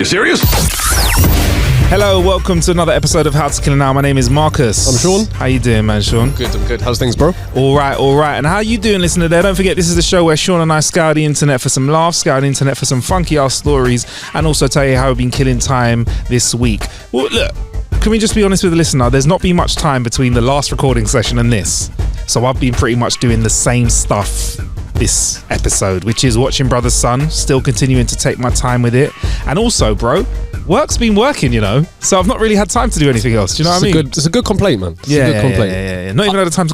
You serious? Hello, welcome to another episode of How to Kill an Hour. My name is Marcus. I'm Sean. How you doing, man, Sean? I'm good. How's things, bro? All right. And how you doing, listener there? Don't forget, this is the show where Sean and I scour the internet for some laughs, scour the internet for some funky-ass stories, and also tell you how we've been killing time this week. Well, look, can we just be honest with the listener? There's not been much time between the last recording session and this. So I've been pretty much doing the same stuff this episode, which is watching Brother's Son, still continuing to take my time with it. And also, bro, work's been working, you know, so I've not really had time to do anything else. Do you know what I mean? It's a good complaint, man. It's a good complaint. Not even had the time to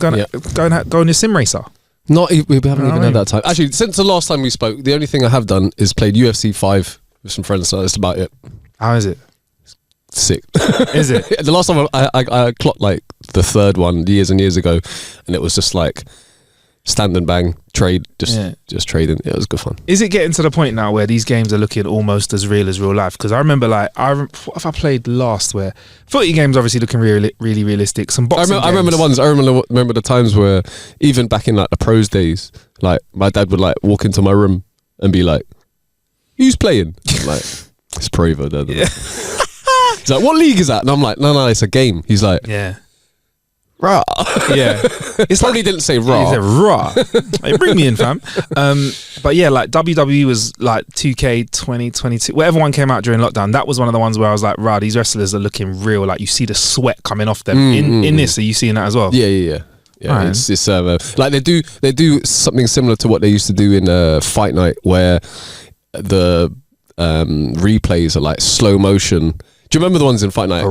go on your sim racer. We haven't even had that time. Actually, since the last time we spoke, the only thing I have done is played UFC 5 with some friends, so that's about it. How is it? Sick. Is it? The last time I clocked like the third one years and years ago, and it was just like stand and bang, trade, just trading. It was good fun. Is it getting to the point now where these games are looking almost as real as real life? Because I remember, what have I played last? Where footy games obviously looking really realistic. Some boxing I remember the ones. I remember the times where even back in like the pros days, like my dad would like walk into my room and be like, "Who's playing?" I'm like, it's Pro Evo, Dad. Yeah. He's like, "What league is that?" And I'm like, "No, it's a game." He's like, "Yeah." Rah. Yeah. It's probably didn't say raw. He said raw. Hey, bring me in, fam. But yeah, like WWE was like 2K 2022, whatever one came out during lockdown. That was one of the ones where I was like, rah, these wrestlers are looking real. Like you see the sweat coming off them. In this, are you seeing that as well? Yeah. Right. It's like they do something similar to what they used to do in Fight Night, where the replays are like slow motion. Do you remember the ones in Fight Night?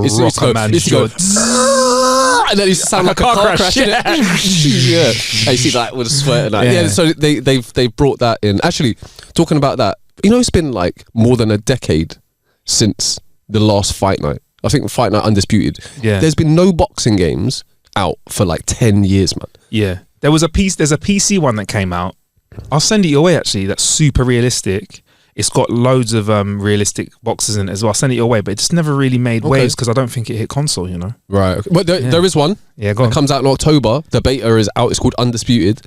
And then it used to sound like a car crash. Yeah. Yeah. You see that with the sweat and that. Yeah. So they've brought that in. Actually, talking about that, you know, it's been like more than a decade since the last Fight Night. I think Fight Night Undisputed. Yeah. There's been no boxing games out for like 10 years, man. Yeah. There's a PC one that came out. I'll send it your way, actually. That's super realistic. It's got loads of realistic boxes in it as well. I'll send it your way, but it just never really made waves because I don't think it hit console, you know? Right. Okay. But there is one. Yeah, go on. It comes out in October. The beta is out. It's called Undisputed.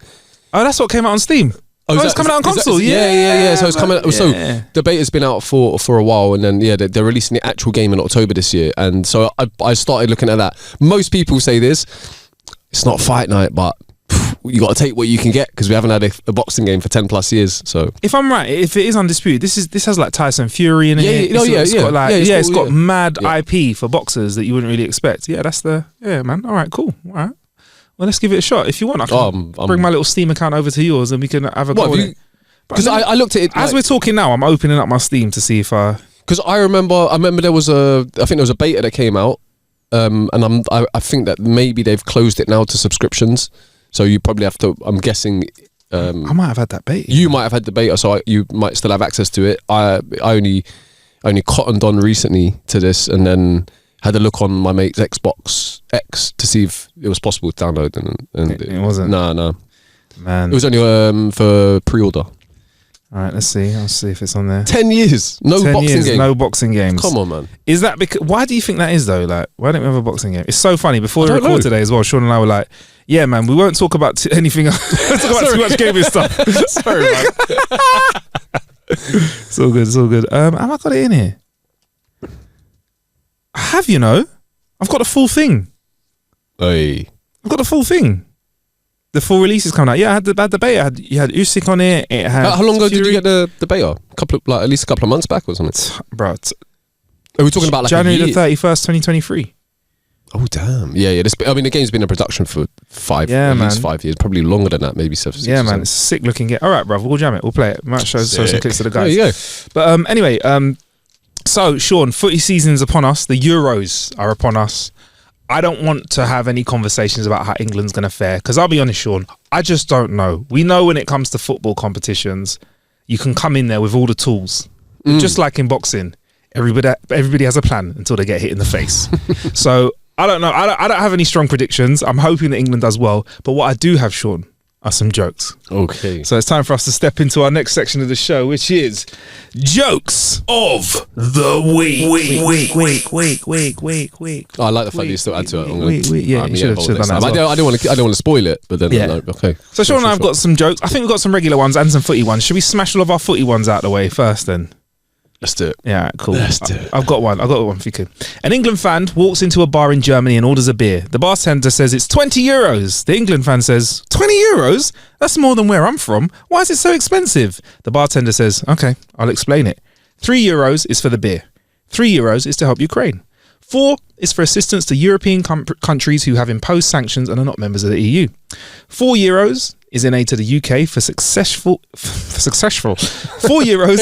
Oh, that's what came out on Steam. It's coming out on console. Yeah. So it's coming out. So the beta's been out for a while, and then they're releasing the actual game in October this year. And so I started looking at that. Most people say this. It's not Fight Night, but you got to take what you can get because we haven't had a boxing game for 10 plus years. So if I'm right, if it is Undisputed, this has like Tyson Fury in it. It's got mad IP for boxers that you wouldn't really expect. Yeah, that's man. All right, cool. All right, well, let's give it a shot. If you want, I can bring my little Steam account over to yours and we can have a go with it. Because I looked at it as we're talking now. I'm opening up my Steam to see if because I remember there was I think there was a beta that came out, and I think that maybe they've closed it now to subscripons. So you probably have to. I'm guessing. I might have had that beta. You might have had the beta, so you might still have access to it. I only cottoned on recently to this, and then had a look on my mate's Xbox X to see if it was possible to download, and it wasn't. No, man. It was only for pre-order. All right, let's see. I'll see if it's on there. 10 years, no boxing games. Come on, man. Is that because? Why do you think that is though? Like, why don't we have a boxing game? It's so funny. Before we record today as well, Sean and I were like, "Yeah, man, we won't talk about anything. Let's talk about too much gaming stuff." Sorry, man. It's all good. Have I got it in here? I have, you know. I've got the full thing. Hey. I've got the full thing. The full release is coming out. Yeah, I had the beta. You had Usyk on it. It had how long ago did you get the beta? At least a couple of months back or something? Bro, are we talking about like January the 31st, 2023? Oh damn! Yeah. The game's been in production for at least 5 years, probably longer than that, maybe 7. Yeah, man, it's a sick looking game. All right, bro, we'll jam it. We'll play it. Might show some clips to the guys. There you go. But anyway, so Sean, footy season's upon us. The Euros are upon us. I don't want to have any conversations about how England's going to fare because I'll be honest, Sean, I just don't know. We know when it comes to football competitions, you can come in there with all the tools, just like in boxing. Everybody has a plan until they get hit in the face. So I don't know. I don't have any strong predictions. I'm hoping that England does well, but what I do have, Sean, are some jokes. Okay. So it's time for us to step into our next section of the show, which is Jokes of the Week. Oh, I like the fact that you still add to it. Yeah, you should have done that. I don't want to spoil it, but then okay. So Sean and I have got some jokes. I think we've got some regular ones and some footy ones. Should we smash all of our footy ones out the way first then? Let's do it. Yeah, cool. Let's do it. I've got one for you. An England fan walks into a bar in Germany and orders a beer. The bartender says it's 20 euros. The England fan says, 20 euros? That's more than where I'm from. Why is it so expensive? The bartender says, okay, I'll explain it. 3 euros is for the beer. 3 euros is to help Ukraine. 4 is for assistance to European countries who have imposed sanctions and are not members of the EU. 4 euros is in aid to the UK for successful 4 euros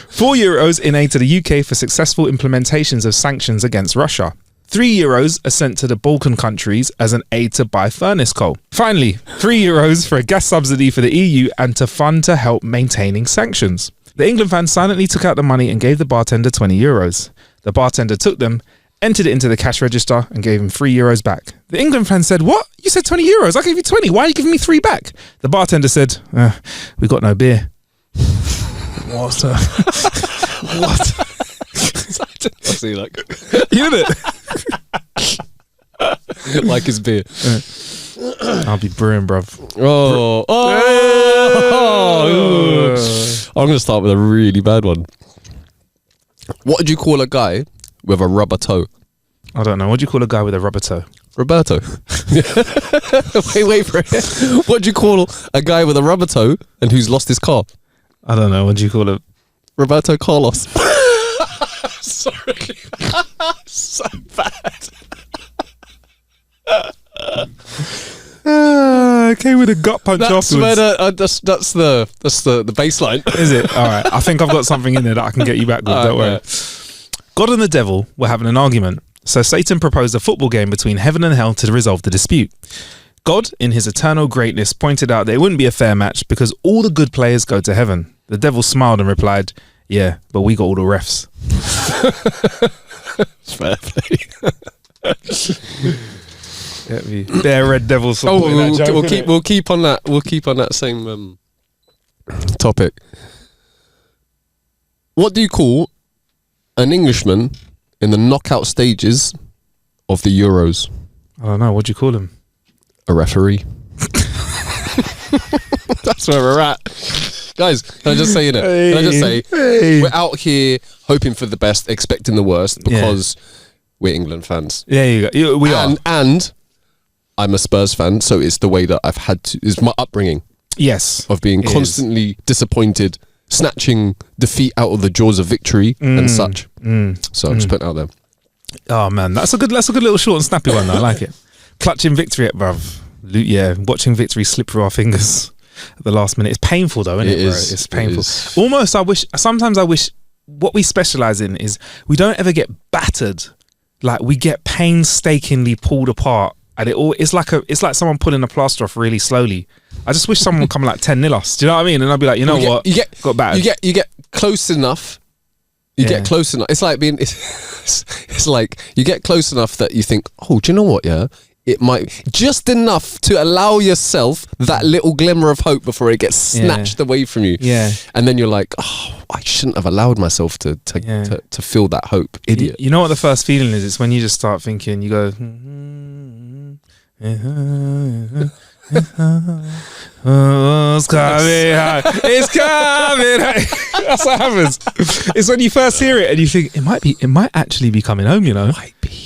4 euros in aid to the UK for successful implementations of sanctions against Russia. 3 euros are sent to the Balkan countries as an aid to buy furnace coal. Finally, 3 euros for a gas subsidy for the EU and to fund to help maintaining sanctions. The England fan silently took out the money and gave the bartender 20 euros. The bartender took them, entered it into the cash register and gave him 3 euros back. The England fan said, what? You said 20 euros. I gave you 20. Why are you giving me 3 back? The bartender said, we got no beer. What? What? What's he like? You did it. Like his beer. I'll be brewing, bruv. I'm going to start with a really bad one. What would you call a guy with a rubber toe? I don't know. What do you call a guy with a rubber toe? Roberto. wait for it. What do you call a guy with a rubber toe and who's lost his car? I don't know. What do you call it? Roberto Carlos. Sorry. So bad. Came with a gut punch That's afterwards. that's the baseline. Is it? All right. I think I've got something in there that I can get you back with. Don't worry. God and the devil were having an argument. So Satan proposed a football game between heaven and hell to resolve the dispute. God, in his eternal greatness, pointed out that it wouldn't be a fair match because all the good players go to heaven. The devil smiled and replied, yeah, but we got all the refs. Fair play. They're Red Devils. We'll keep on that. We'll keep on that same topic. What do you call an Englishman in the knockout stages of the Euros? I don't know. What do you call him? A referee. That's where we're at. Guys, can I just say we're out here hoping for the best, expecting the worst because we're England fans. Yeah, you go. We are. And I'm a Spurs fan, so it's the way that I've had to, it's my upbringing. Yes. Of being constantly disappointed, snatching defeat out of the jaws of victory and such. So I'm just putting it out there. Oh man, that's a good little short and snappy one though. I like it. Clutching victory, bruv. Yeah, watching victory slip through our fingers at the last minute. It's painful though, isn't it, bro? It's painful. Almost, sometimes I wish what we specialise in is we don't ever get battered. Like we get painstakingly pulled apart. And it's like someone pulling a plaster off really slowly. I just wish someone would come like 10-0 us. Do you know what I mean? And I'd be like, got battered. You get close enough. Get close enough. It's like being. It's like you get close enough that you think, oh, do you know what? Yeah, it might just enough to allow yourself that little glimmer of hope before it gets snatched away from you. Yeah, and then you're like, oh, I shouldn't have allowed myself to feel that hope. Idiot. You know what the first feeling is? It's when you just start thinking. You go. Oh, it's coming. It's coming. That's what happens. It's when you first hear it and you think it might actually be coming home, you know.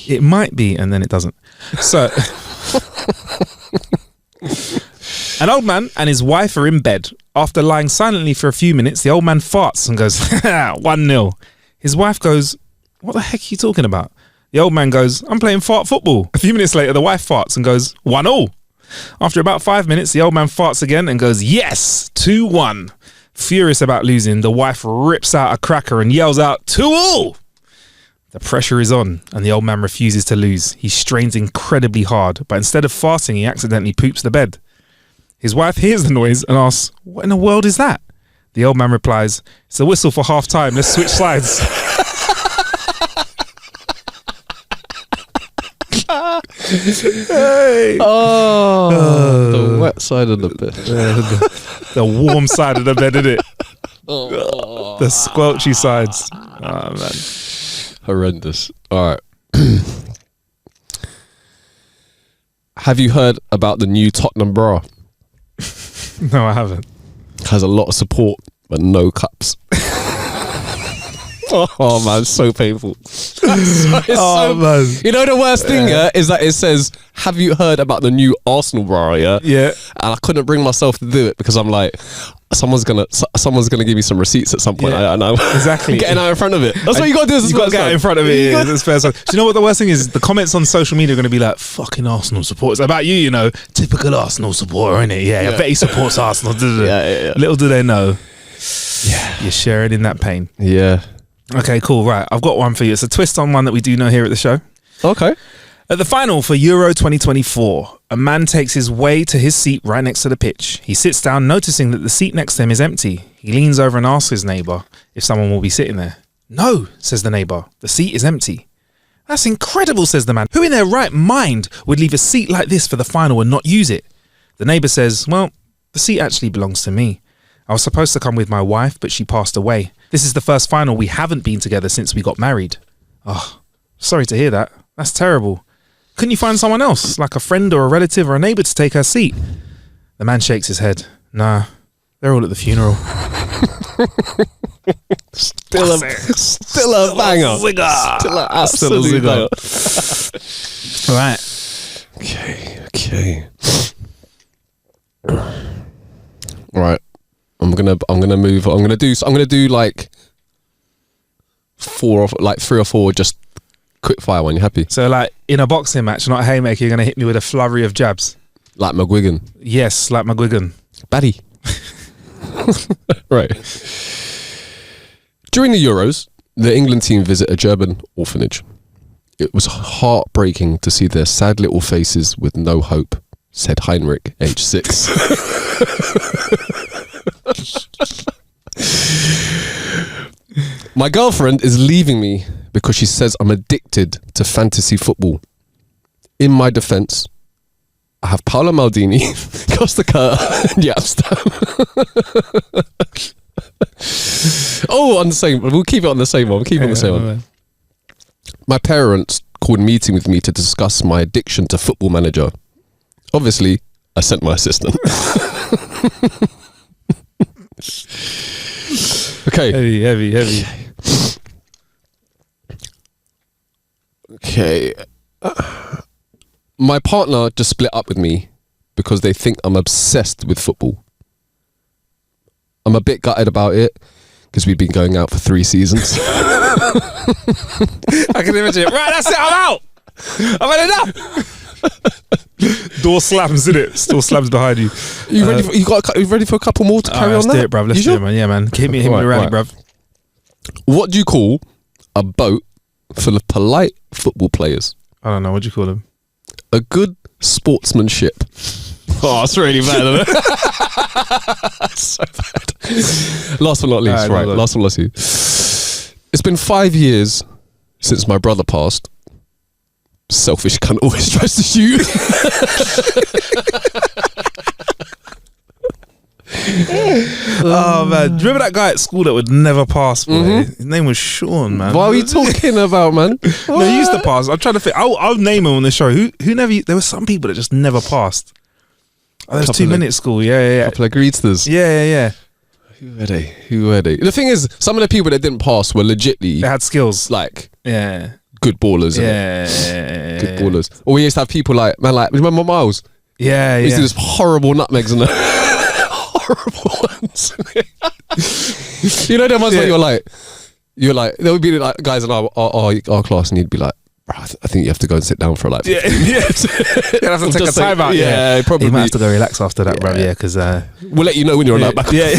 It might be, and then it doesn't. So an old man and his wife are in bed. After lying silently for a few minutes, the old man farts and goes 1-0. His wife goes, what the heck are you talking about? The old man goes, I'm playing fart football. A few minutes later, the wife farts and goes 1-0. After about 5 minutes, the old man farts again and goes, yes, 2-1. Furious about losing, the wife rips out a cracker and yells out, 2-all. The pressure is on and the old man refuses to lose. He strains incredibly hard, but instead of farting, he accidentally poops the bed. His wife hears the noise and asks, what in the world is that? The old man replies, it's a whistle for half time. Let's switch sides. Hey. The wet side of the bed. The warm side of the bed, isn't it? The squelchy sides. Oh man. Horrendous. All right. Have you heard about the new Tottenham bra? No, I haven't. Has a lot of support, but no cups. Oh man, so painful. Man. You know the worst thing is that it says, "Have you heard about the new Arsenal bar?" Yeah. And I couldn't bring myself to do it because I'm like, someone's gonna give me some receipts at some point. I know exactly. Getting out in front of it. That's what you got to do. You got to get out in front of it. Do you know what the worst thing is? The comments on social media are going to be like, "Fucking Arsenal supporters." About you, you know, typical Arsenal supporter, innit? Yeah, I bet he supports Arsenal. Little do they know. Yeah, you're sharing in that pain. Yeah. Okay, cool. Right, I've got one for you. It's a twist on one that we do know here at the show. Okay. At the final for Euro 2024, a man takes his way to his seat right next to the pitch. He sits down, noticing that the seat next to him is empty. He leans over and asks his neighbour if someone will be sitting there. "No," says the neighbour, "the seat is empty." "That's incredible," says the man. "Who in their right mind would leave a seat like this for the final and not use it?" The neighbour says, "Well, the seat actually belongs to me. I was supposed to come with my wife, but she passed away. This is the first final we haven't been together since we got married." "Oh, sorry to hear that. That's terrible. Couldn't you find someone else, like a friend or a relative or a neighbour to take her seat?" The man shakes his head. "Nah, they're all at the funeral." Still a banger. Still an absolute banger. All right. Okay. Right. I'm gonna move. I'm gonna do like 3 or 4 just quick fire one. You happy? So like in a boxing match, not a haymaker, you're going to hit me with a flurry of jabs. Like McGuigan. Yes, like McGuigan. Batty. Right. During the Euros, the England team visit a German orphanage. It was heartbreaking to see their sad little faces with no hope, said Heinrich, age 6. My girlfriend is leaving me because she says I'm addicted to fantasy football. In my defense, I have Paolo Maldini, Costa Curta, and Yapstam. On the same. We'll keep it on the same one. My parents called a meeting with me to discuss my addiction to Football Manager. Obviously, I sent my assistant. Okay. Heavy. Okay. My partner just split up with me because they think I'm obsessed with football. I'm a bit gutted about it because we've been going out for 3 seasons. I can imagine it. Right, that's it. I'm out. I've had enough. Door slams, in it. Door slams behind you. You ready for a couple more to carry on? Let's do it, bruv. Let's do it, man. Yeah, man. Hit me rally, bruv. What do you call a boat full of polite football players? I don't know. What do you call them? A good sportsmanship. Oh, it's really bad, isn't it? So bad. Last but not least, right. Last but not least. It's been 5 years since my brother passed. Selfish cunt always tries to shoot. Oh man, do you remember that guy at school that would never pass? His name was Sean, man. What are we talking about, man? No, he used to pass. I'm trying to think. I'll name him on the show. Who never? There were some people that just never passed. Oh, there was 2 minute school. Yeah. Couple of greedsters. Yeah. Who were they? The thing is, some of the people that didn't pass were legitly. They had skills. Like, yeah. Good ballers. Yeah. Good ballers. Or we used to have people like, remember Miles? Yeah. We used to do this horrible nutmegs and horrible ones. You know them ones where you're like, there would be like guys in our class and you'd be like, I think you have to go and sit down for like. Yeah. You have to take a time out. Yeah, probably. You might have to go relax after that, bro. Yeah, because we'll let you know when you're on that back. Yeah.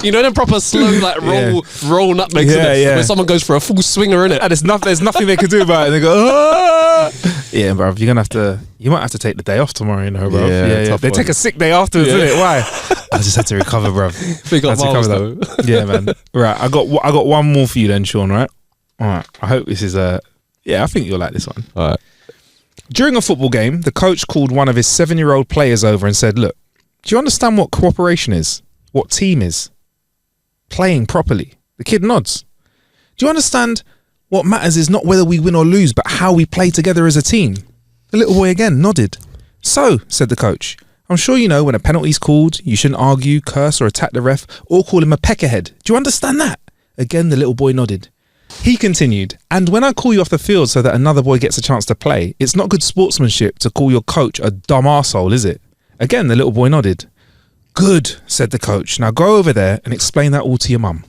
You know them proper slow like roll nutmegs. Yeah. Where someone goes for a full swinger in it, and there's nothing they can do about it. They go, ah! Yeah, bro. You might have to take the day off tomorrow, you know, bro. Yeah. They take a sick day afterwards, innit? Why? I just had to recover, bro. Big up Miles, though. Yeah, man. Right, I got one more for you then, Sean. Right. All right. I hope this is I think you'll like this one. All right. During a football game, the coach called one of his 7-year-old players over and said, "Look, do you understand what cooperation is? What team is? Playing properly." The kid nods. "Do you understand what matters is not whether we win or lose, but how we play together as a team?" The little boy again nodded. "So," said the coach, "I'm sure you know when a penalty's called, you shouldn't argue, curse or attack the ref or call him a peckerhead. Do you understand that? Again, the little boy nodded. He continued, and when I call you off the field so that another boy gets a chance to play, it's not good sportsmanship to call your coach a dumb arsehole, is it? Again, the little boy nodded. Good, said the coach. Now go over there and explain that all to your mum.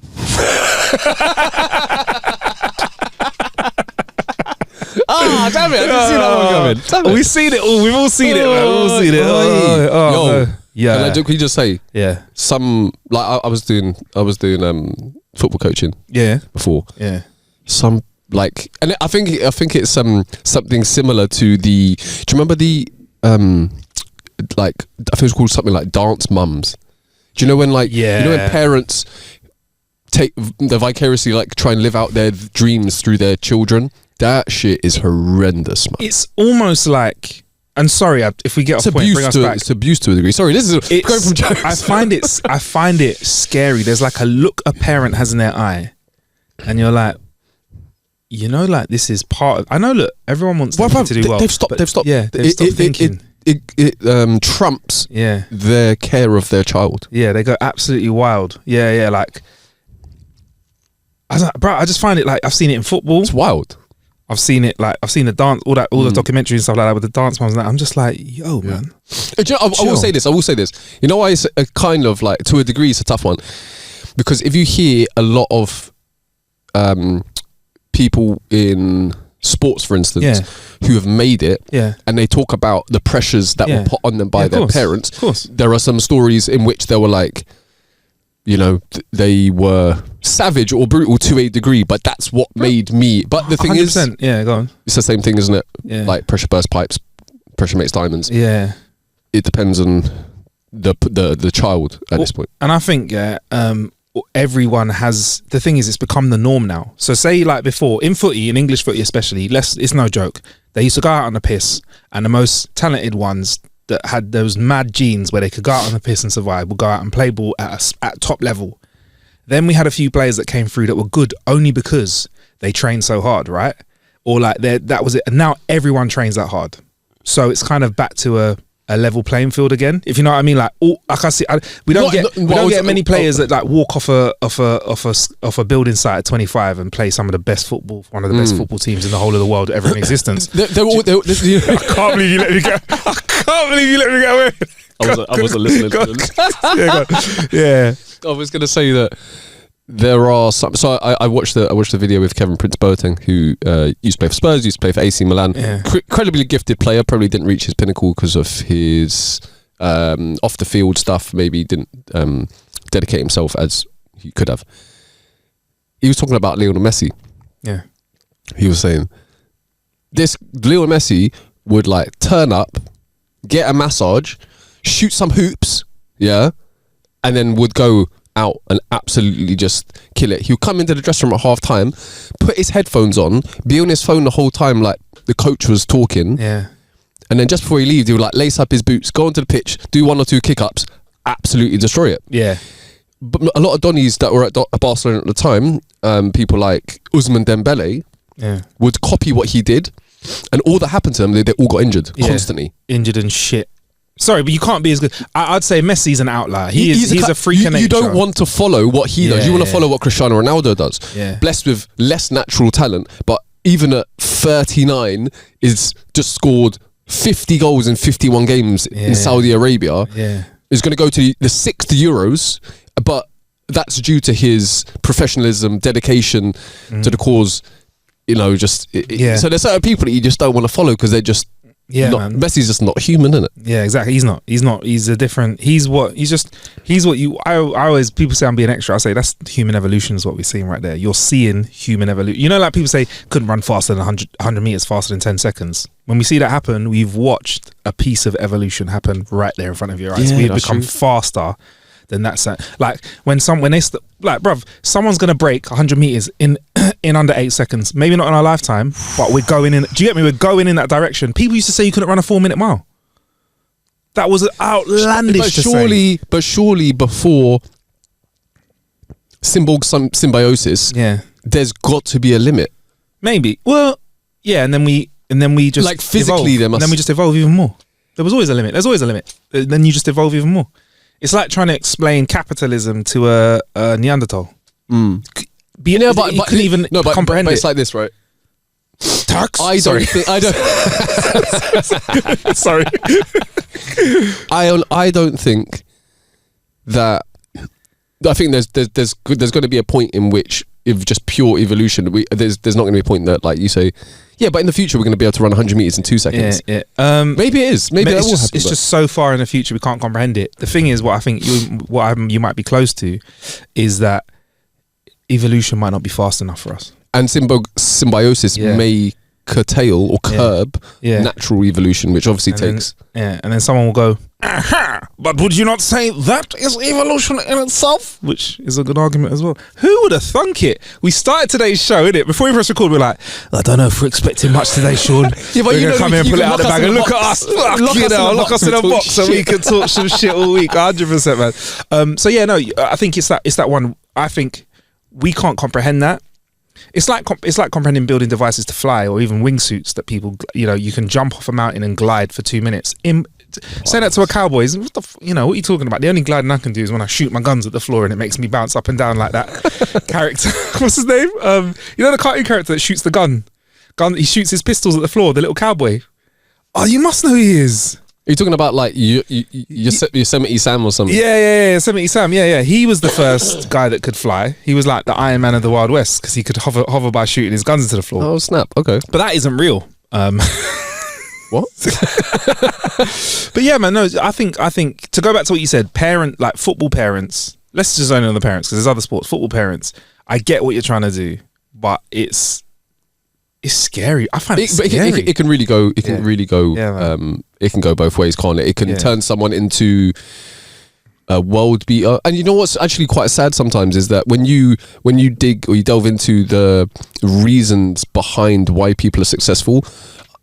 Ah, damn it! I didn't see that one coming. Damn it. We've seen it all. We've all seen it, man. We've all seen it. Yo, yeah. Can you just say? Yeah. Some like I was doing football coaching. Yeah. Before. Yeah. Some like, and I think it's something similar to the. Do you remember the like I think it's called something like dance mums? Do you know when like you know when parents take the vicariously like try and live out their dreams through their children? That shit is horrendous, man. It's almost like, and sorry if we get off point, bring us back. It's abuse to a degree. Sorry, this is going from jokes. I find it scary. There's like a look a parent has in their eye, and you're like, you know, like this is part of. I know. Look, everyone wants to do well. They've stopped. Yeah, they've stopped thinking. It trumps their care of their child. Yeah, they go absolutely wild. Yeah, like I just find it like I've seen it in football. It's wild. I've seen it like I've seen the dance, all the documentaries and stuff like that with the dance moms and that. I'm just like, yo, man. I will say this. You know why it's a kind of like, to a degree, it's a tough one, because if you hear a lot of people in sports, for instance, who have made it, and they talk about the pressures that were put on them by their parents. Of course, there are some stories in which they were like, you know, they were savage or brutal to a degree, but that's what made me. But the thing is, go on. It's the same thing, isn't it? Yeah. Like pressure burst pipes, pressure makes diamonds. Yeah. It depends on the child at this point. And I think everyone has. The thing is, it's become the norm now. So say like before in footy, in English footy especially, it's no joke. They used to go out on the piss, and the most talented ones that had those mad genes where they could go out on the piss and survive would go out and play ball at top level. Then we had a few players that came through that were good only because they trained so hard, right? Or like that was it. And now everyone trains that hard. So it's kind of back to a level playing field again, if you know what I mean. Like I see, we don't get many players that like walk off a building site at 25 and play some of the best football, one of the best football teams in the whole of the world ever in existence. I can't believe you let me go. I can't believe you let me go away. I wasn't listening. Yeah. I was going to say that there are some. So I watched the video with Kevin Prince Boateng, who used to play for Spurs, used to play for AC Milan. Yeah. Incredibly gifted player. Probably didn't reach his pinnacle because of his off the field stuff. Maybe didn't dedicate himself as he could have. He was talking about Lionel Messi. Yeah. He was saying this Lionel Messi would like turn up, get a massage, shoot some hoops, and then would go out and absolutely just kill it. He'll come into the dressing room at half time, put his headphones on, be on his phone the whole time like the coach was talking, and then just before he leaves he would like lace up his boots, go onto the pitch, do 1 or 2 kick-ups, absolutely destroy it. But a lot of Donnies that were at Barcelona at the time, people like Ousmane Dembele would copy what he did, and all that happened to them, they all got injured constantly. Injured and shit. Sorry, but you can't be as good. I'd say Messi's an outlier. He's a freak of nature. You don't want to follow what he does. You want to follow what Cristiano Ronaldo does. Blessed with less natural talent, but even at 39, is just scored 50 goals in 51 games in Saudi Arabia. Is going to go to the 6th Euros, but that's due to his professionalism, dedication to the cause. You know, so there's certain people that you just don't want to follow because they're just Messi's just not human, isn't it? Yeah, exactly. He's not. He's a different. He's what you. I always, people say I'm being extra. I say that's human evolution is what we're seeing right there. You're seeing human evolution. You know, like people say couldn't run faster than 100 meters faster than 10 seconds. When we see that happen, we've watched a piece of evolution happen right there in front of your eyes. We've become faster than that. Like bruv, someone's gonna break 100 meters in under 8 seconds. Maybe not in our lifetime, but we're going in. Do you get me? We're going in that direction. People used to say you couldn't run a 4-minute mile. That was outlandish to say. But surely before symbiosis, there's got to be a limit. Maybe. Well, yeah, and then we just like physically evolve, and then we just evolve even more. There was always a limit. There's always a limit. Then you just evolve even more. It's like trying to explain capitalism to a Neanderthal. He couldn't even comprehend but it. it's like this, right? Tax? I don't think. Sorry. I don't think that. I think there's going to be a point in which, if just pure evolution, there's not going to be a point that, like you say, yeah, but in the future we're going to be able to run 100 meters in 2 seconds. Yeah. Maybe it is. Maybe that will happen. It's just so far in the future we can't comprehend it. The thing is, what I think you might be close to, is that evolution might not be fast enough for us, and symbiosis may curtail or curb natural evolution, which obviously takes. And then someone will go, aha, but would you not say that is evolution in itself? Which is a good argument as well. Who would have thunk it? We started today's show, innit? Before we press record, we're like, I don't know if we're expecting much today, Sean. Yeah, but we're going to come here and pull it out of the bag and look at us. Lock us in a box so we can talk some shit all week. 100%, man. So yeah, no, I think it's that one. I think we can't comprehend that. It's like comprehending building devices to fly, or even wingsuits that people, you can jump off a mountain and glide for 2 minutes. Say that to a cowboy, what are you talking about? The only gliding I can do is when I shoot my guns at the floor and it makes me bounce up and down like that character. What's his name? The cartoon character that shoots the gun. He shoots his pistols at the floor. The little cowboy. Oh, you must know who he is. Are you talking about like Yosemite Sam or something? Yeah, Yosemite Sam. Yeah. He was the first guy that could fly. He was like the Iron Man of the Wild West because he could hover by shooting his guns into the floor. Oh snap! Okay, but that isn't real. What? But yeah, man. No, I think to go back to what you said, football parents. Let's just zone in on the parents because there's other sports. Football parents. I get what you're trying to do, but it's scary. I find it scary. It can really go. It can really go. Yeah, it can go both ways, can't it? It can turn someone into a world beater. And you know what's actually quite sad sometimes is that when you dig or you delve into the reasons behind why people are successful,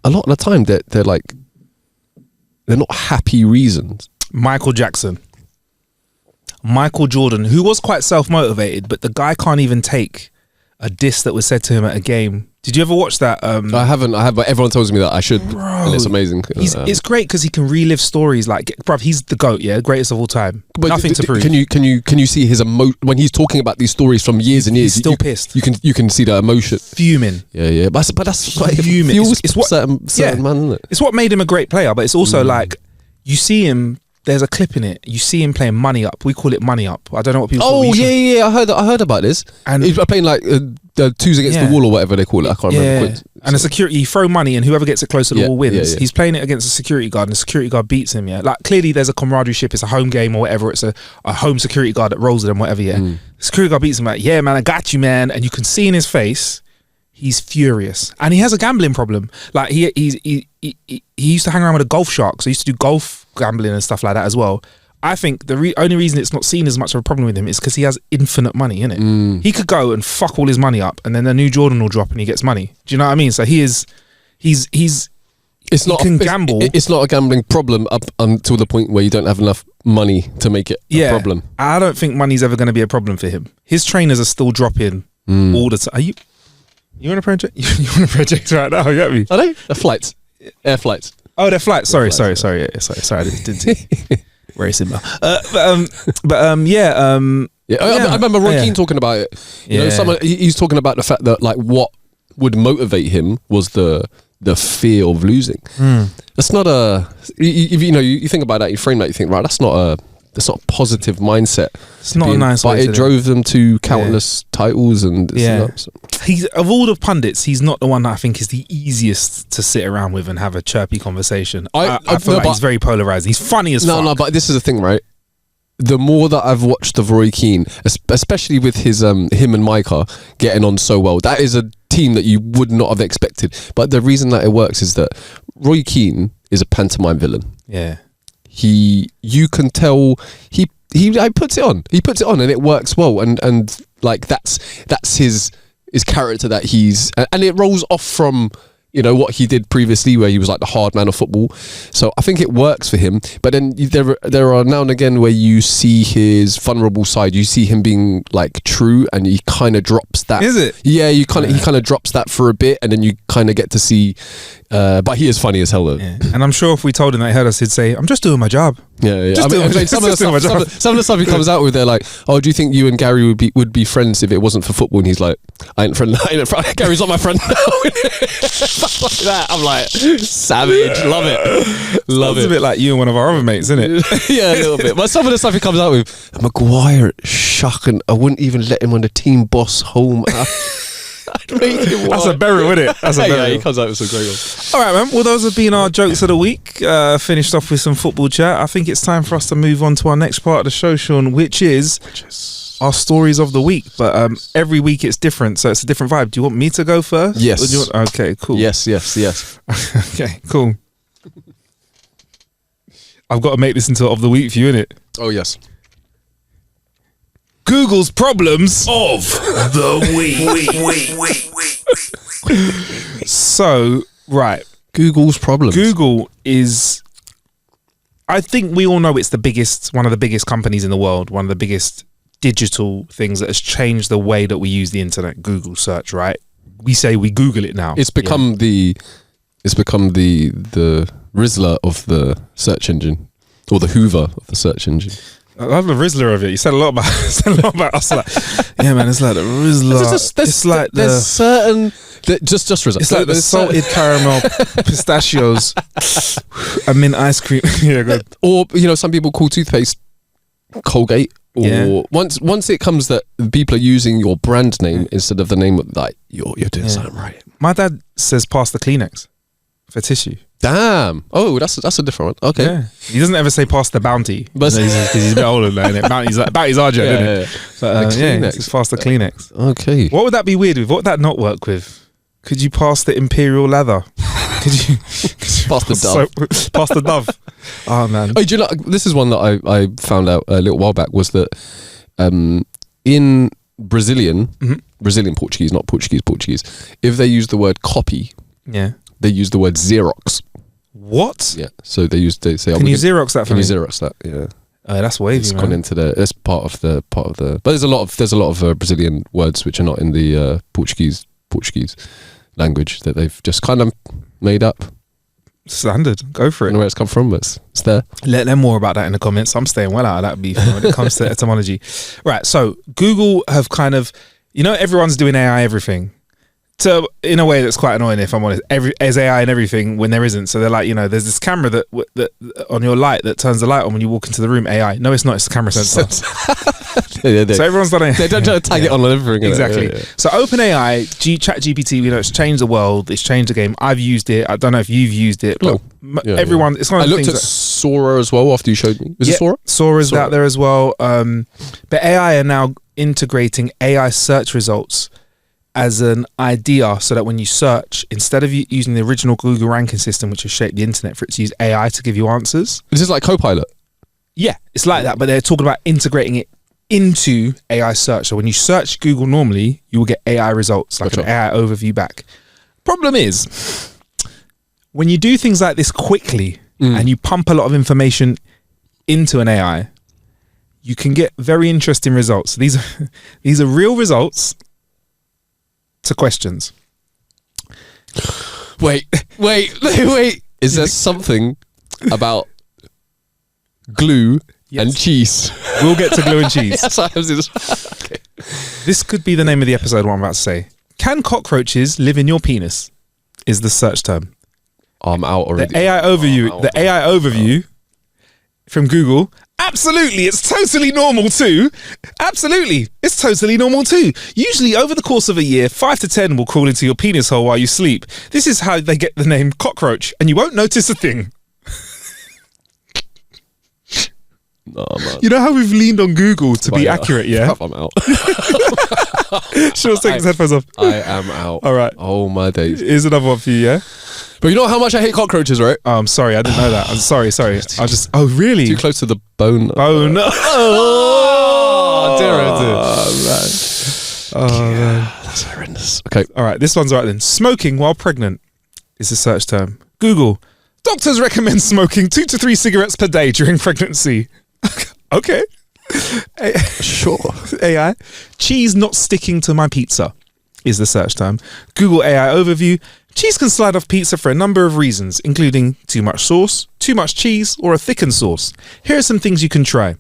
a lot of the time they're not happy reasons. Michael Jackson, Michael Jordan, who was quite self-motivated, but the guy can't even take a diss that was said to him at a game. Did you ever watch that? I haven't, but everyone tells me that I should. Bro, and it's amazing. It's great because he can relive stories. Like, bruv, he's the GOAT, greatest of all time. But nothing to prove. Can you see his when he's talking about these stories from years and years? He's still pissed. You can see the emotion. Fuming. Yeah. But that's like fuming. It's what certain man, isn't it? It's what made him a great player. But it's also like you see him. There's a clip in it. You see him playing Money Up. We call it Money Up. I don't know what people. Oh yeah. I heard about this. And he's playing like the twos against the wall or whatever they call it. I can't remember. And a security, you throw money and whoever gets it close to the wall wins. He's playing it against a security guard and the security guard beats him. Yeah, like clearly there's a camaraderie ship. It's a home game or whatever. It's a home security guard that rolls with him, whatever. Yeah, the security guard beats him like, yeah, man, I got you, man. And you can see in his face, he's furious, and he has a gambling problem. Like he used to hang around with a golf shark, so he used to do golf gambling and stuff like that as well. I think the only reason it's not seen as much of a problem with him is because he has infinite money in it. He could go and fuck all his money up, and then the new Jordan will drop and he gets money. Do you know what I mean? So he's gamble. It's not a gambling problem up until the point where you don't have enough money to make it a problem. I don't think money's ever going to be a problem for him. His trainers are still dropping all the time. Are you on a project? You on a project right now? You get me? Are they? They're flights. Air flights. Oh, they're flights. Sorry. Sorry. I didn't see. Racing. I remember Roy Keane talking about it. You know, he's talking about the fact that like what would motivate him was the fear of losing. That's not you think about that, you frame that, you think, right, that's not a positive mindset. It's not a nice way. But it drove them to countless titles and he's, of all the pundits, he's not the one that I think is the easiest to sit around with and have a chirpy conversation. I feel like he's very polarized. He's funny as fuck. No, but this is the thing, right? The more that I've watched of Roy Keane, especially with his him and Micah getting on so well, that is a team that you would not have expected. But the reason that it works is that Roy Keane is a pantomime villain. Yeah. You can tell he puts it on. He puts it on and it works well. And like that's his character that and it rolls off from, you know, what he did previously where he was like the hard man of football. So I think it works for him. But then there are now and again where you see his vulnerable side. You see him being like true and he kind of drops that. Is it? Yeah, he kind of drops that for a bit and then you kind of get to see. But he is funny as hell though. Yeah. And I'm sure if we told him that he heard us, he'd say, "I'm just doing my job." Yeah. Just doing my some of the stuff he comes out with, they're like, "Oh, do you think you and Gary would be friends if it wasn't for football?" And he's like, "I ain't friend. Gary's not my friend now." Stuff like that. I'm like, savage. Love it. It's a bit like you and one of our other mates, isn't it? Yeah, a little bit. But some of the stuff he comes out with, Maguire, shocking. I wouldn't even let him on the team boss home. I'd make him That's a burial, isn't it? That's a burial. Yeah, he comes out with some great ones. All right, man. Well, those have been our jokes of the week. Finished off with some football chat. I think it's time for us to move on to our next part of the show, Sean, which is our stories of the week. But every week it's different, so it's a different vibe. Do you want me to go first? Yes. Okay, cool. Yes. Okay, cool. I've got to make this into of the week for you, innit? Oh, yes. Google's problems of the week. So, right. Google's problems. Google is, I think we all know it's one of the biggest companies in the world, one of the biggest digital things that has changed the way that we use the internet. Google search, right? We say we Google it now. It's become the Rizzler of the search engine, or the Hoover of the search engine. I love the Rizzler of it. You said a lot about us. Like, yeah, man, it's like the Rizzler. There's certain just Rizzler. It's like the salted caramel pistachios and mint ice cream. Yeah, good. Or some people call toothpaste Colgate. Or once it comes that people are using your brand name instead of the name of, like, you're doing something right. My dad says pass the Kleenex for tissue. Damn. Oh, that's a different one. Okay. Yeah. He doesn't ever say pass the Bounty because he's a bit older now, innit? Bounty's our joke, isn't it? But, it's pass the Kleenex. Okay. What would that be weird with? What would that not work with? Could you pass the Imperial Leather? Could you pass the Dove? Pass the Dove. Oh, man. Oh, do you know, this is one that I found out a little while back, was that in Brazilian Portuguese, not Portuguese, if they use the word copy, they use the word Xerox. What? Yeah. So they say, can you Xerox that for me? Can you Xerox that? Yeah. That's wavy, It's man. gone into it's part of the. But there's a lot of Brazilian words which are not in the Portuguese language that they've just kind of made up. Standard. Go for I it. don't know where it's come from, but it's there. Let them more about that in the comments. I'm staying well out of that beef when it comes to etymology. Right. So Google have kind of, everyone's doing AI everything. So in a way that's quite annoying, if I'm honest. There's AI and everything when there isn't. So they're like, there's this camera that on your light that turns the light on when you walk into the room. AI. No, it's not. It's a camera sensor. So everyone's done it. They don't try to tag it on everything. Exactly. Yeah. So OpenAI, ChatGPT, it's changed the world. It's changed the game. I've used it. I don't know if you've used it, but everyone. It's one of the things. I looked at Sora as well after you showed me. Is it Sora? Sora's out there as well. But AI are now integrating AI search results as an idea, so that when you search, instead of using the original Google ranking system, which has shaped the internet, for it to use AI to give you answers. Is this like Copilot? Yeah, it's like that, but they're talking about integrating it into AI search. So when you search Google normally, you will get AI results, like an AI overview back. Problem is, when you do things like this quickly and you pump a lot of information into an AI, you can get very interesting results. These are real results to questions. Wait. Is there something about glue and cheese? We'll get to glue and cheese. Okay. This could be the name of the episode, what I'm about to say. Can cockroaches live in your penis? Is the search term. I'm out already. The AI overview from Google. Absolutely, it's totally normal too. Absolutely, it's totally normal too. Usually over the course of a year, 5 to 10 will crawl into your penis hole while you sleep. This is how they get the name cockroach, and you won't notice a thing. No, man. You know how we've leaned on Google to be accurate, yeah? I'm out. Sure, take his headphones off. I am out. All right. Oh, my days. Here's another one for you, yeah? But you know how much I hate cockroaches, right? Oh, I'm sorry, I didn't know that. I'm sorry. Oh, really? Too close to the bone. Oh, no. Oh, dear. Oh, man. That's horrendous. Okay. All right, this one's all right then. Smoking while pregnant is the search term. Google. Doctors recommend smoking 2 to 3 cigarettes per day during pregnancy. Okay. Sure. AI. Cheese not sticking to my pizza is the search term. Google AI overview. Cheese can slide off pizza for a number of reasons, including too much sauce, too much cheese, or a thickened sauce. Here are some things you can try.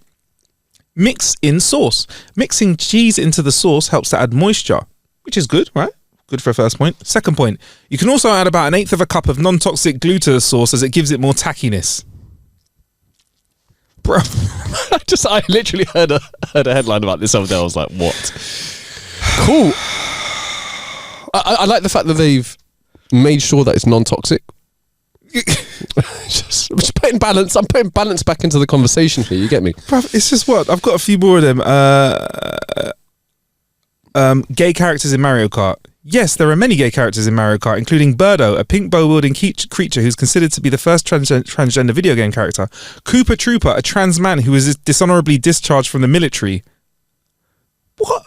Mix in sauce. Mixing cheese into the sauce helps to add moisture, which is good, right? Good for a first point. Second point, you can also add about 1/8 of a cup of non-toxic glue to the sauce as it gives it more tackiness. Bro, I literally heard a headline about this other day. I was like, what? Cool. I like the fact that they've made sure that it's non-toxic. just putting balance. I'm putting balance back into the conversation here. You get me? Bruv, it's just what I've got a few more of them. Gay characters in Mario Kart. Yes, there are many gay characters in Mario Kart, including Birdo, a pink bow-wielding creature who's considered to be the first transgender video game character. Koopa Trooper, a trans man who was dishonorably discharged from the military. What?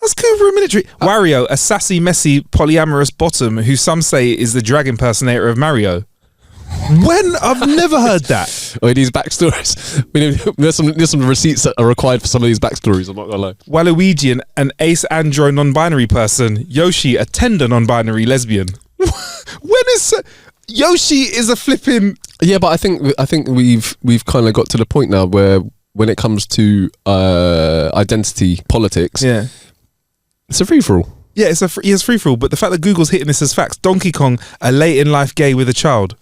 That's Koopa military. Wario, a sassy, messy, polyamorous bottom who some say is the drag impersonator of Mario. When? I've never heard that. Oh, these backstories. There's some receipts that are required for some of these backstories. I'm not gonna lie. Waluigi, an ace andro non-binary person. Yoshi, a tender non-binary lesbian. When is Yoshi is a flipping? Yeah, but I think we've kind of got to the point now where when it comes to identity politics, yeah, it's a free for all. Yeah, it's free for all. But the fact that Google's hitting this as facts, Donkey Kong, a late in life gay with a child.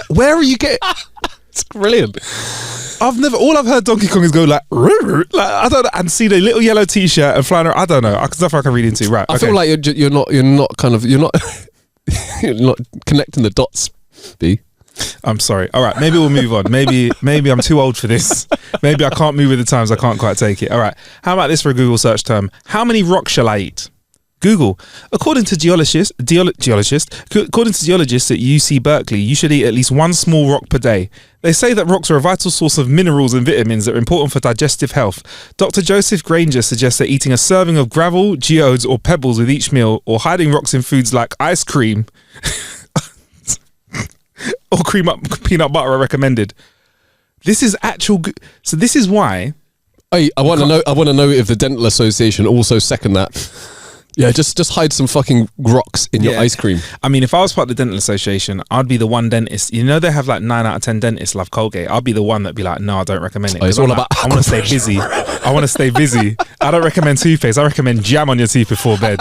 Where are you getting? It's brilliant. All I've heard Donkey Kong is go like I don't know, and see the little yellow t-shirt and flying around. I don't know. There's nothing I can read into. Right. I feel like you're not you're not connecting the dots, B. I'm sorry. All right, maybe we'll move on. Maybe I'm too old for this. Maybe I can't move with the times. I can't quite take it. All right. How about this for a Google search term? How many rocks shall I eat? Google. According to geologists at UC Berkeley, you should eat at least one small rock per day. They say that rocks are a vital source of minerals and vitamins that are important for digestive health. Dr. Joseph Granger suggests that eating a serving of gravel, geodes, or pebbles with each meal, or hiding rocks in foods like ice cream or peanut butter are recommended. This is actual. So this is why. Hey, I want to know. I want to know if the Dental Association also second that. Yeah, just hide some fucking rocks in your ice cream. I mean, if I was part of the Dental Association, I'd be the one dentist. You know, they have like 9 out of 10 dentists love Colgate. I'd be the one that'd be like, no, I don't recommend it. It's all about. I want to stay busy. I want to stay busy. I don't recommend toothpaste. I recommend jam on your teeth before bed.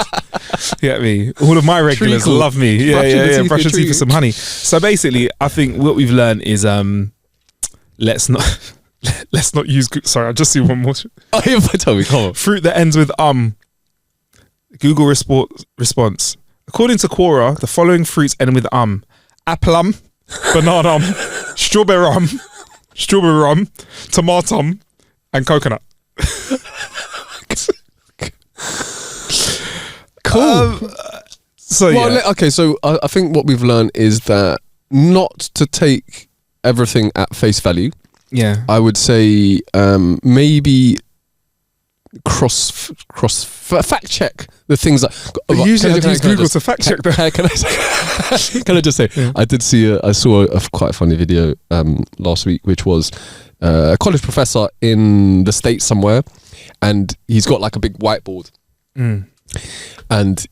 You get me? All of my regulars love me. Yeah. Brush your teeth with some honey. So basically, I think what we've learned is let's not use. Sorry, I just see one more. Oh, yeah, tell me. Come on. Fruit that ends with Google response. According to Quora, the following fruits end with apple, banana, strawberry, tomato, and coconut. Cool. So I think what we've learned is that not to take everything at face value. Yeah. I would say maybe cross fact check the things that usually I use Google to fact check that. Can I just say, yeah. I saw a quite a funny video last week, which was a college professor in the States somewhere, and he's got like a big whiteboard, and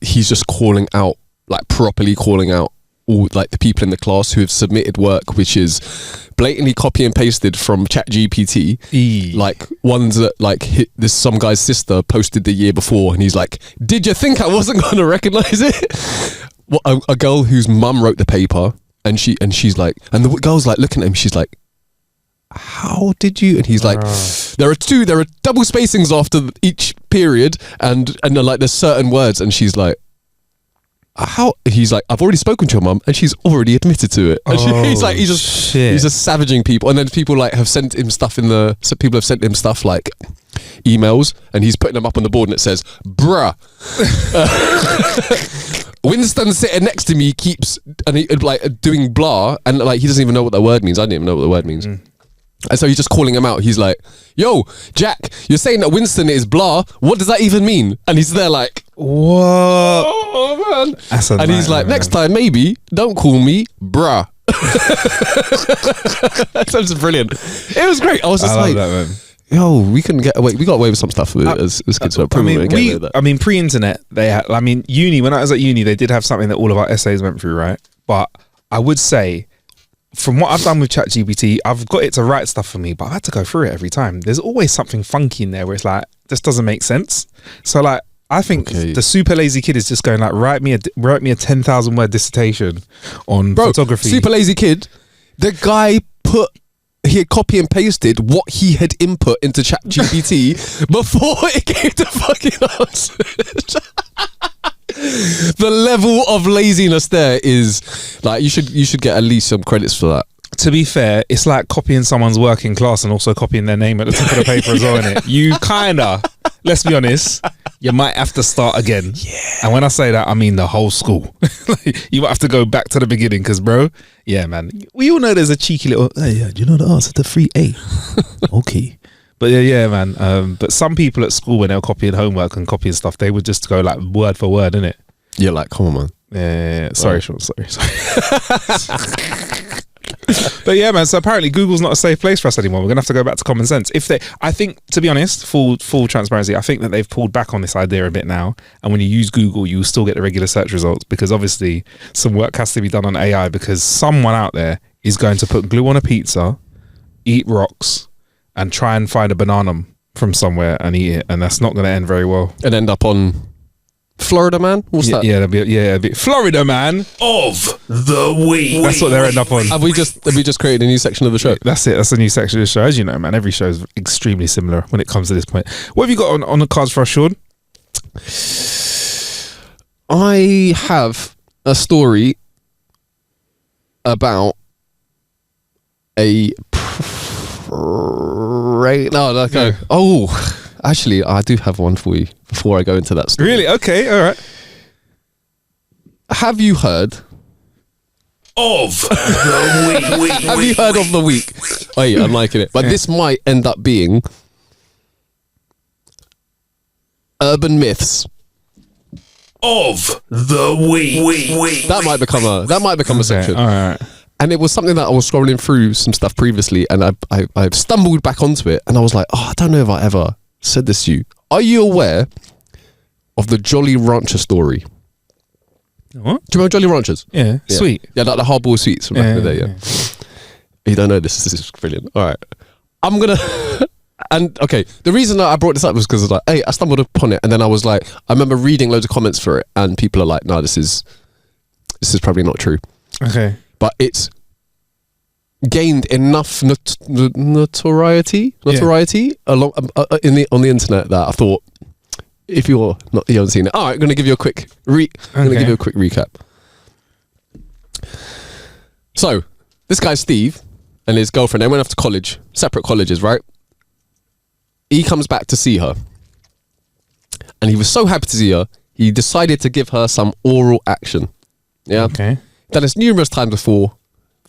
he's just properly calling out all like the people in the class who have submitted work which is blatantly copy and pasted from ChatGPT. Like ones that this some guy's sister posted the year before, and he's like, did you think I wasn't going to recognize it? A girl whose mum wrote the paper, and she's like, and the girl's like looking at him, she's like, how did you? And he's like, there are double spacings after each period, and like there's certain words, and she's like, how? He's like, I've already spoken to your mum and she's already admitted to it. And he's just savaging people. And then people have sent him stuff people have sent him stuff like emails, and he's putting them up on the board, and it says, bruh. Winston sitting next to me keeps doing blah, and he doesn't even know what that word means. I didn't even know what the word means. And so he's just calling him out. He's like, yo, Jack, you're saying that Winston is blah. What does that even mean? And he's there like, whoa. Oh, man. And he's like, next time, maybe, don't call me bruh. That sounds brilliant. It was great. I was just like, that, man. Yo, we couldn't get away. We got away with some stuff as kids. So pre-internet, they had. I mean, uni. When I was at uni, they did have something that all of our essays went through, right? But I would say, from what I've done with ChatGPT, I've got it to write stuff for me, but I had to go through it every time. There's always something funky in there where it's like, this doesn't make sense. So like, I think the super lazy kid is just going like, write me a 10,000 word dissertation on photography. Super lazy kid. The guy he had copy and pasted what he had input into ChatGPT before it gave the fucking answer. The level of laziness there is like, you should get at least some credits for that. To be fair, it's like copying someone's work in class and also copying their name at the top of the paper as well, innit? You kinda, let's be honest, you might have to start again. Yeah. And when I say that, I mean the whole school. You might have to go back to the beginning because, bro, yeah, man. We all know there's a cheeky little, hey, yeah, do you know the answer to 3A? Okay. But yeah, man. But some people at school, when they were copying homework and copying stuff, they would just go like word for word, innit? You're like, come on, man. Yeah. Sorry, Sean. Sorry. But yeah, man. So apparently, Google's not a safe place for us anymore. We're gonna have to go back to common sense. I think, to be honest, full transparency, I think that they've pulled back on this idea a bit now. And when you use Google, you will still get the regular search results because obviously some work has to be done on AI because someone out there is going to put glue on a pizza, eat rocks, and try and find a banana from somewhere and eat it, and that's not going to end very well. And end up on Florida Man? What's that? Yeah, a bit Florida Man of the week. That's what they'll end up on. Have we just created a new section of the show? That's it. That's a new section of the show. As you know, man, every show is extremely similar when it comes to this point. What have you got on the cards for us, Sean? I have a story about a okay. Oh, actually, I do have one for you before I go into that story. Really? Okay, all right. Have you heard of the week? Have you heard of the week? Oh yeah, I'm liking it. But this might end up being urban myths of the week. That might become a section. All right. And it was something that I was scrolling through some stuff previously, and I stumbled back onto it, and I was like, oh, I don't know if I ever said this to you. Are you aware of the Jolly Rancher story? What? Do you remember Jolly Ranchers? Yeah, sweet. Yeah, like the hardball sweets from back in the day, yeah. You don't know this is brilliant. All right. I'm going to... And, okay, the reason that I brought this up was because, like, hey, I stumbled upon it, and then I was like, I remember reading loads of comments for it, and people are like, no, this is probably not true. Okay. But it's gained enough notoriety along on the internet that I thought, if you haven't seen it, all right, I'm going to give you a quick recap. So this guy Steve and his girlfriend, they went off to college, separate colleges, right? He comes back to see her, and he was so happy to see her, he decided to give her some oral action. Yeah. Okay. Done this numerous times before,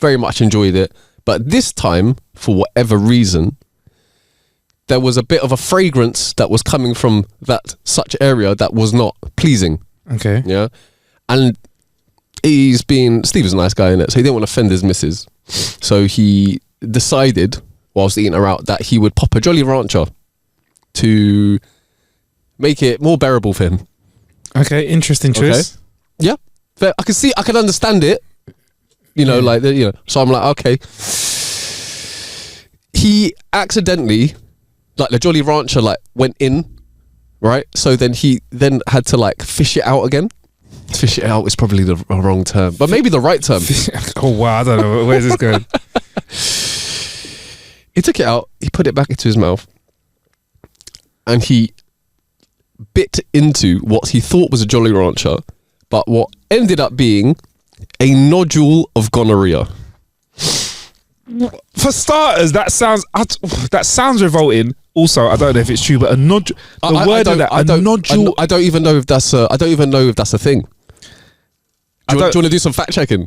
very much enjoyed it, but this time, for whatever reason, there was a bit of a fragrance that was coming from that such area that was not pleasing. Okay. Yeah. And Steve was a nice guy, innit? So he didn't want to offend his missus. So he decided, whilst eating her out, that he would pop a Jolly Rancher to make it more bearable for him. Okay, interesting choice. Okay. Yeah. I can understand it. So I'm like, okay. He accidentally, like, the Jolly Rancher, like, went in, right? So then he had to, like, fish it out again. Fish it out is probably the wrong term, but maybe the right term. Oh, wow, I don't know. Where's this going? He took it out, he put it back into his mouth, and he bit into what he thought was a Jolly Rancher, but what ended up being a nodule of gonorrhea. For starters, that sounds revolting. Also, I don't know if it's true, but a nodule. Nodule. I don't even know if that's a thing. Do you want to do some fact checking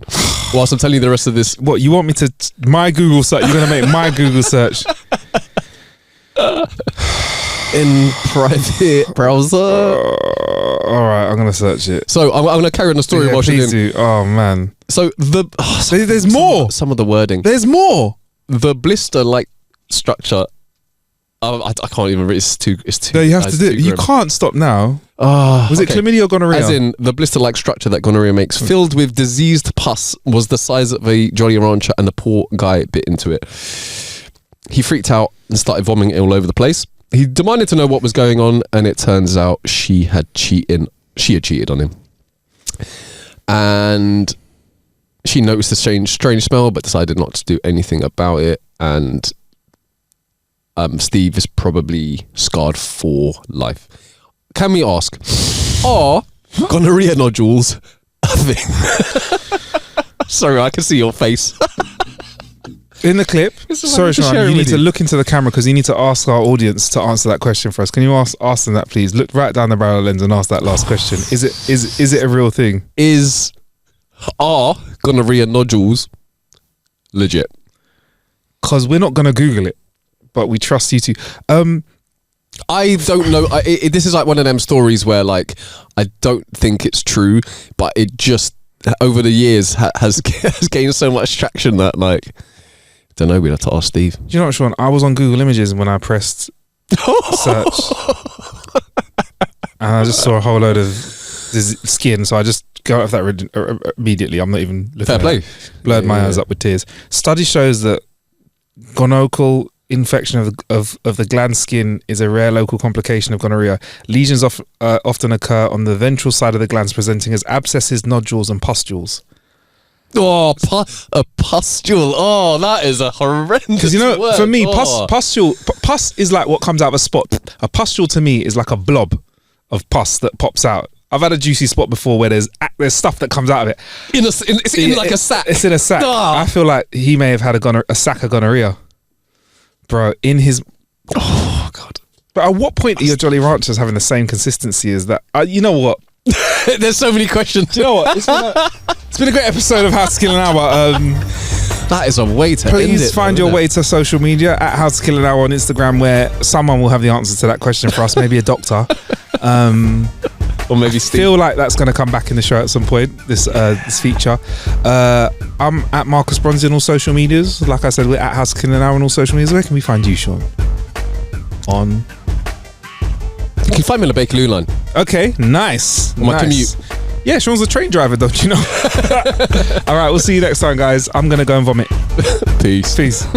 whilst I'm telling you the rest of this? What, you want me to my Google search? You're gonna make my Google search in private browser. All right, I'm gonna search it. So I'm gonna carry on the story. Yeah, please do. Oh man. So there's more. Some of the wording. There's more. The blister-like structure I can't even. It's too. No, you have to do it. You can't stop now. Was it chlamydia or gonorrhea? As in, the blister-like structure that gonorrhea makes, filled with diseased pus, was the size of a Jolly Rancher, and the poor guy bit into it. He freaked out and started vomiting all over the place. He demanded to know what was going on, and it turns out she had cheated on him. And she noticed a strange smell, but decided not to do anything about it. And Steve is probably scarred for life. Can we ask, are gonorrhea nodules a thing? Sorry, I can see your face. In the clip, sorry, Sean, you need to look into the camera because you need to ask our audience to answer that question for us. Can you ask them that, please? Look right down the barrel lens and ask that last question. Is it a real thing? Are gonorrhea nodules legit? Because we're not going to Google it, but we trust you to. I don't know. This is like one of them stories where, like, I don't think it's true, but it just over the years has gained so much traction that, like, I don't know. We'd have to ask Steve. Do you know what, Sean? I was on Google Images when I pressed search, and I just saw a whole load of skin. So I just go out of that immediately. I'm not even looking. Fair play. It. Blurred my eyes up with tears. Study shows that gonococcal infection of the gland skin is a rare local complication of gonorrhea. Lesions often occur on the ventral side of the glands, presenting as abscesses, nodules, and pustules. Oh, a pustule. Oh, that is a horrendous. Because word. For me, pus is like what comes out of a spot. A pustule to me is like a blob of pus that pops out. I've had a juicy spot before where there's stuff that comes out of it. It's in like a sack. It's in a sack. Oh. I feel like he may have had a sack of gonorrhea, bro. In his. Oh God. But at what point are your Jolly Ranchers having the same consistency as that? You know what? There's so many questions. You know what? It's been a great episode of How to Kill an Hour. That is a way to end it. Please find your way to social media at How to Kill an Hour on Instagram, where someone will have the answer to that question for us. Maybe a doctor. Or maybe Steve. Feel like that's going to come back in the show at some point, this feature. I'm at Marcus Bronzy on all social medias. Like I said, we're at House Kill an Hour on all social medias. Where can we find you, Sean? You can find me on the Bakerloo line. Okay, nice. My commute. Yeah, Sean's a train driver, don't you know? All right, we'll see you next time, guys. I'm going to go and vomit. Peace. Peace.